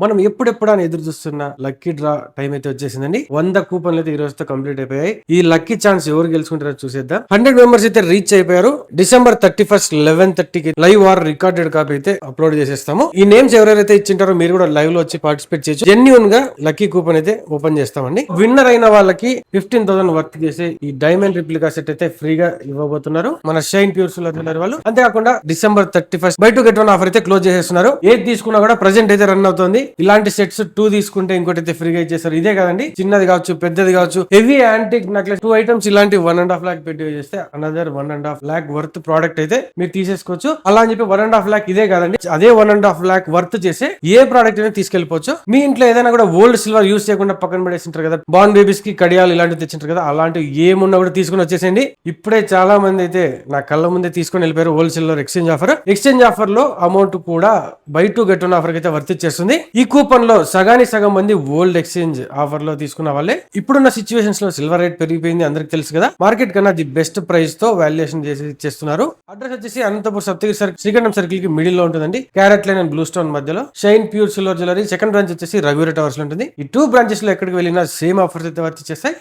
మనం ఎప్పుడెప్పుడు అని ఎదురు చూస్తున్న లక్కీ డ్రా టైం అయితే వచ్చేసిందండి. 100 కూపన్లు అయితే ఈ రోజుతో కంప్లీట్ అయిపోయాయి. ఈ లక్కీ ఛాన్స్ ఎవరు గెలుచుకుంటారో చూసేద్దాం. 100 మెంబర్స్ అయితే రీచ్ అయిపోయారు. December 31st 11:30కి లైవ్ ఆర్ రికార్డెడ్ కాపీ అయితే అప్లోడ్ చేసేస్తాము. ఈ నేమ్స్ ఎవరైతే ఇచ్చింటారో మీరు కూడా లైవ్ లో వచ్చి పార్టిసిపేట్ చేయొచ్చు. జెన్యూన్ గా లక్కీ కూపన్ అయితే ఓపెన్ చేస్తామండి. విన్నర్ అయిన వాళ్ళకి 15,000 వర్త్ చేసే ఈ డైమండ్ రిప్లికా సెట్ అయితే ఫ్రీగా ఇవ్వబోతున్నారు మన షైన్ ప్యూర్ సిల్వర్ వాళ్ళు. అంతేకాకుండా December 31st by 2 get 1 offer అయితే క్లోజ్ చేసేస్తున్నారు. ఏది తీసుకున్నా కూడా ప్రెజెంట్ అయితే రన్ అవుతుంది. ఇలాంటి సెట్స్ 2 తీసుకుంటే ఇంకోటి అయితే ఫ్రీగా ఇచ్చేస్తారు. ఇదే కదండి, చిన్నది కావచ్చు పెద్దది కావచ్చు, హెవీ యాంటిక్ నెక్లెస్ 2 ఐటమ్స్ ఇలాంటి 1.5 lakh పెట్టి చేస్తే అనదర్ 1.5 lakh వర్త్ ప్రోడక్ట్ అయితే మీరు తీసేసుకోవచ్చు. అలా అని చెప్పి 1.5 lakh ఇదే కాదండి, అదే 1.5 lakh వర్త్ చేసే ఏ ప్రోడక్ట్ అయినా తీసుకెళ్లిపోవచ్చు. మీ ఇంట్లో ఏదైనా కూడా ఓల్డ్ సిల్వర్ యూస్ చేయకుండా పక్కన పడేసింటారు కదా, బార్న్ బేబీస్ కి కడియాలు ఇలాంటివి తెచ్చింటారు కదా, అలాంటివి ఏమున్నా కూడా తీసుకుని వచ్చేసేయండి. ఇప్పుడే చాలా మంది అయితే నా కళ్ళ ముందే తీసుకొని వెళ్ళిపోయారు old silver exchange offer. Exchange offer లో అమౌంట్ కూడా బై 2 get 1 ఆఫర్ అయితే వర్త్ చేస్తుంది. ఈ కూపన్ లో సగానికి సగం మంది ఓల్డ్ ఎక్స్చేంజ్ ఆఫర్ లో తీసుకున్న వాళ్ళే. ఇప్పుడున్న సిచ్యువేషన్స్ లో సిల్వర్ రేట్ పెరిగిపోయింది, అందరికి తెలుసు కదా. మార్కెట్ కన్నా ది బెస్ట్ ప్రైస్ తో వాల్యుయేషన్ చేసి ఇచ్చేస్తున్నారు. అడ్రస్ వచ్చేసి అనంతపురం సప్తగిరి శ్రీకంఠం సర్కిల్ కి మిడిల్ లో ఉంటుందండి. Carat Lane and Blue Stone మధ్యలో shine pure silver jewellery. Second branch వచ్చేసి రఘువీర టవర్స్ లో ఉంటుంది. ఈ 2 బ్రాంచెస్ లో ఎక్కడికి వెళ్ళినా సేమ్ ఆఫర్స్ అయితే వర్త్ చేస్తాయి.